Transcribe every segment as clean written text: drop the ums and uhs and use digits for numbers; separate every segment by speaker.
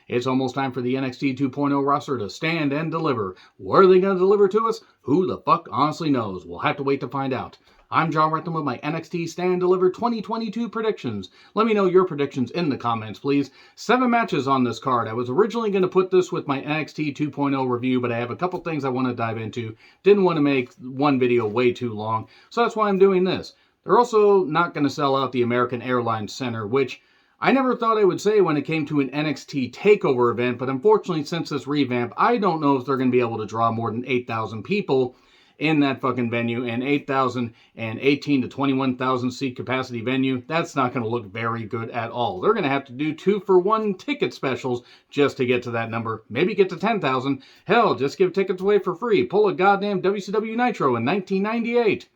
Speaker 1: It's almost time for the NXT 2.0 roster to stand and deliver. What are they going to deliver to us? Who the fuck honestly knows? We'll have to wait to find out. I'm John Rentham with my NXT Stand Deliver 2022 predictions. Let me know your predictions in the comments, please. 7 matches on this card. I was originally going to put this with my NXT 2.0 review, but I have a couple things I want to dive into. Didn't want to make one video way too long, so that's why I'm doing this. They're also not going to sell out the American Airlines Center, which I never thought I would say when it came to an NXT TakeOver event, but unfortunately, since this revamp, I don't know if they're going to be able to draw more than 8,000 people in that fucking venue, and 8,000 and 18 to 21,000 seat capacity venue, that's not going to look very good at all. They're going to have to do 2-for-1 ticket specials just to get to that number. Maybe get to 10,000. Hell, just give tickets away for free. Pull a goddamn WCW Nitro in 1998.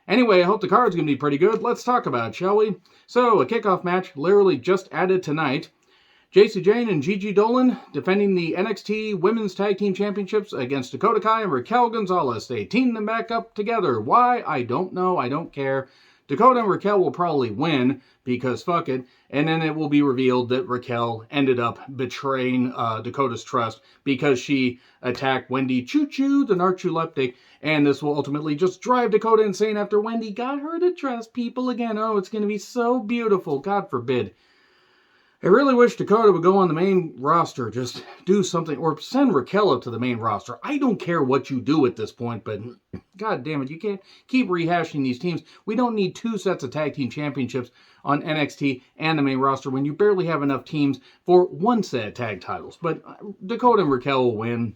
Speaker 1: Anyway, I hope the card's going to be pretty good. Let's talk about it, shall we? So, a kickoff match literally just added tonight. Jacy Jayne and Gigi Dolan defending the NXT Women's Tag Team Championships against Dakota Kai and Raquel Gonzalez. They teamed them back up together. Why? I don't know. I don't care. Dakota and Raquel will probably win because fuck it. And then it will be revealed that Raquel ended up betraying Dakota's trust because she attacked Wendy Choo Choo, the narcoleptic. And this will ultimately just drive Dakota insane after Wendy got her to trust people again. Oh, it's going to be so beautiful. God forbid. I really wish Dakota would go on the main roster, just do something, or send Raquel up to the main roster. I don't care what you do at this point, but god damn it, you can't keep rehashing these teams. We don't need 2 sets of tag team championships on NXT and the main roster when you barely have enough teams for 1 set of tag titles. But Dakota and Raquel will win,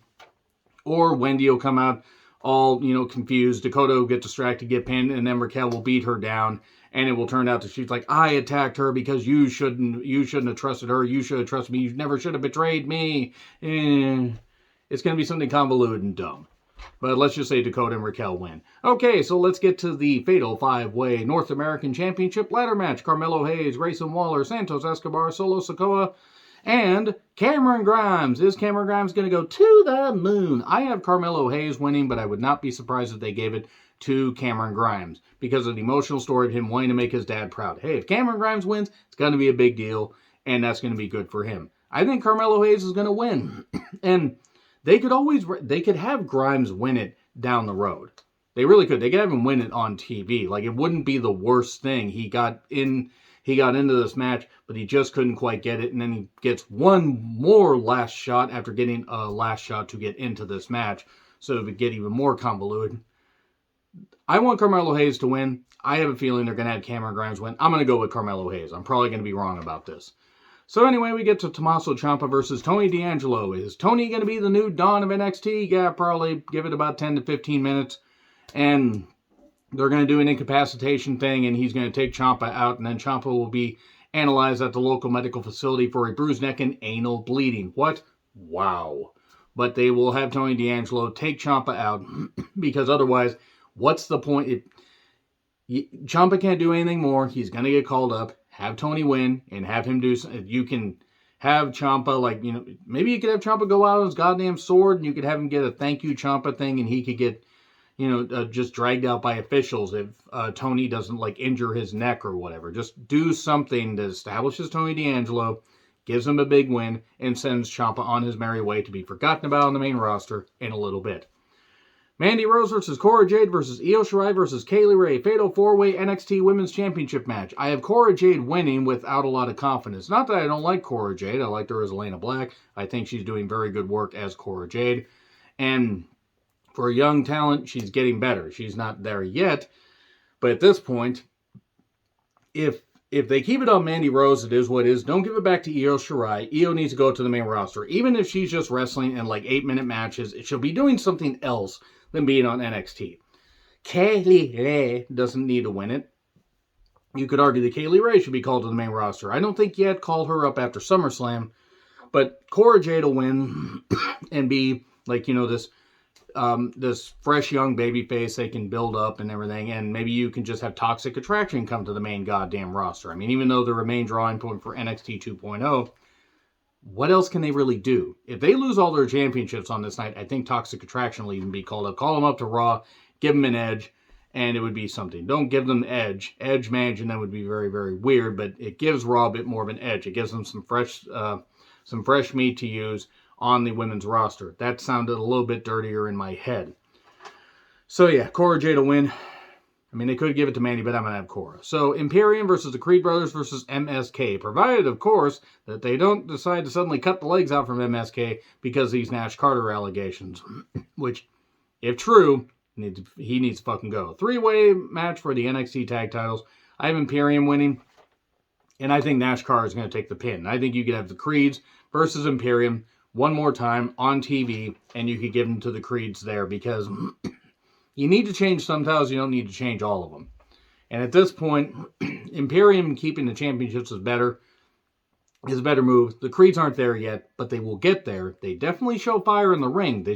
Speaker 1: or Wendy will come out all, confused. Dakota will get distracted, get pinned, and then Raquel will beat her down. And it will turn out that she's like, I attacked her because you shouldn't have trusted her. You should have trusted me. You never should have betrayed me. It's going to be something convoluted and dumb. But let's just say Dakota and Raquel win. Okay, so let's get to the Fatal 5-Way North American Championship ladder match. Carmelo Hayes, Grayson Waller, Santos Escobar, Solo Sikoa, and Cameron Grimes. Is Cameron Grimes going to go to the moon? I have Carmelo Hayes winning, but I would not be surprised if they gave it to Cameron Grimes because of the emotional story of him wanting to make his dad proud. Hey, if Cameron Grimes wins, it's going to be a big deal, and that's going to be good for him. I think Carmelo Hayes is going to win, and they could have Grimes win it down the road. They really could. They could have him win it on TV. Like, it wouldn't be the worst thing. He got into this match, but he just couldn't quite get it, and then he gets one more last shot after getting a last shot to get into this match, so it would get even more convoluted. I want Carmelo Hayes to win. I have a feeling they're going to have Cameron Grimes win. I'm going to go with Carmelo Hayes. I'm probably going to be wrong about this. So anyway, we get to Tommaso Ciampa versus Tony D'Angelo. Is Tony going to be the new Dawn of NXT? Yeah, probably. Give it about 10 to 15 minutes. And they're going to do an incapacitation thing, and he's going to take Ciampa out, and then Ciampa will be analyzed at the local medical facility for a bruised neck and anal bleeding. What? Wow. But they will have Tony D'Angelo take Ciampa out because otherwise, what's the point? Ciampa can't do anything more. He's going to get called up. Have Tony win and have him do something. You can have Ciampa, maybe you could have Ciampa go out on his goddamn sword and you could have him get a thank you Ciampa thing and he could get, just dragged out by officials if Tony doesn't, injure his neck or whatever. Just do something that establishes Tony D'Angelo, gives him a big win, and sends Ciampa on his merry way to be forgotten about on the main roster in a little bit. Mandy Rose versus Cora Jade versus Io Shirai versus Kaylee Ray. Fatal 4-Way NXT Women's Championship match. I have Cora Jade winning without a lot of confidence. Not that I don't like Cora Jade. I liked her as Elena Black. I think she's doing very good work as Cora Jade. And for a young talent, she's getting better. She's not there yet. But at this point, if they keep it on Mandy Rose, it is what it is. Don't give it back to Io Shirai. Io needs to go to the main roster. Even if she's just wrestling in 8-minute matches, she'll be doing something else than being on NXT. Kaylee Ray doesn't need to win it. You could argue that Kaylee Ray should be called to the main roster. I don't think yet called her up after SummerSlam, but Cora Jade will win and be this fresh young baby face they can build up and everything, and maybe you can just have Toxic Attraction come to the main goddamn roster. I mean, even though they're a main drawing point for NXT 2.0, what else can they really do? If they lose all their championships on this night, I think Toxic Attraction will even be called up. Call them up to Raw, give them an edge, and it would be something. Don't give them edge. Edge managing them would be very, very weird, but it gives Raw a bit more of an edge. It gives them some fresh some fresh meat to use on the women's roster. That sounded a little bit dirtier in my head. So yeah, Cora Jade to win. I mean, they could give it to Mandy, but I'm going to have Cora. So, Imperium versus the Creed Brothers versus MSK. Provided, of course, that they don't decide to suddenly cut the legs out from MSK because of these Nash Carter allegations. Which, if true, he needs to fucking go. 3-way match for the NXT tag titles. I have Imperium winning. And I think Nash Carter is going to take the pin. I think you could have the Creeds versus Imperium one more time on TV. And you could give them to the Creeds there because... You need to change some titles, you don't need to change all of them. And at this point, Imperium keeping the championships is a better move. The Creeds aren't there yet, but they will get there. They definitely show fire in the ring. They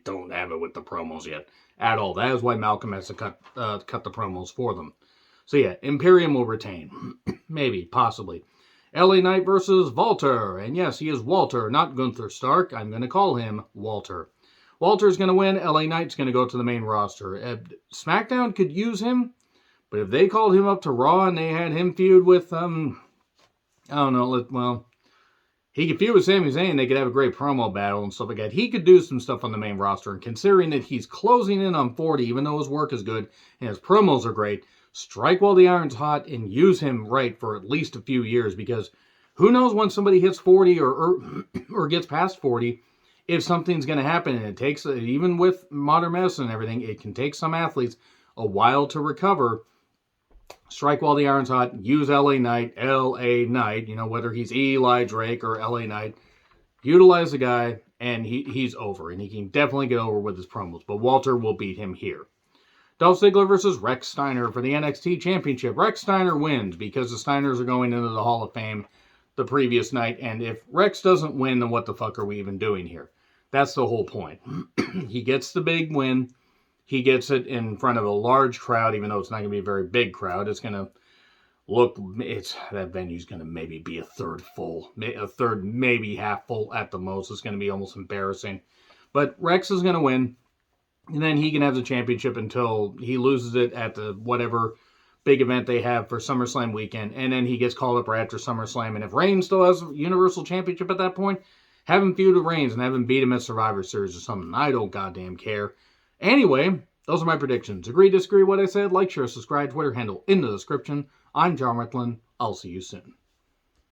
Speaker 1: don't have it with the promos yet at all. That is why Malcolm has to cut the promos for them. So yeah, Imperium will retain. Maybe, possibly. LA Knight versus Walter. And yes, he is Walter, not Gunther Stark. I'm going to call him Walter. Walter's going to win. LA Knight's going to go to the main roster. SmackDown could use him, but if they called him up to Raw and they had him feud with, I don't know, well, he could feud with Sami Zayn. They could have a great promo battle and stuff like that. He could do some stuff on the main roster. And considering that he's closing in on 40, even though his work is good and his promos are great, strike while the iron's hot and use him right for at least a few years because who knows when somebody hits 40 or gets past 40, if something's going to happen. And it takes, even with modern medicine and everything, it can take some athletes a while to recover. Strike while the iron's hot. Use LA Knight, whether he's Eli Drake or LA Knight. Utilize the guy, and he's over. And he can definitely get over with his promos. But Walter will beat him here. Dolph Ziggler versus Rex Steiner for the NXT Championship. Rex Steiner wins because the Steiners are going into the Hall of Fame the previous night. And if Rex doesn't win, then what the fuck are we even doing here? That's the whole point. He gets the big win. He gets it in front of a large crowd, even though it's not going to be a very big crowd. It's going to look, that venue's going to maybe be a third full, maybe half full at the most. It's going to be almost embarrassing. But Rex is going to win, and then he can have the championship until he loses it at the whatever big event they have for SummerSlam weekend, and then he gets called up right after SummerSlam. And if Reigns still has a Universal Championship at that point, have him feud with Reigns and have him beat him at Survivor Series or something. I don't goddamn care. Anyway, those are my predictions. Agree, disagree what I said? Like, share, subscribe, Twitter handle in the description. I'm John Rickland. I'll see you soon.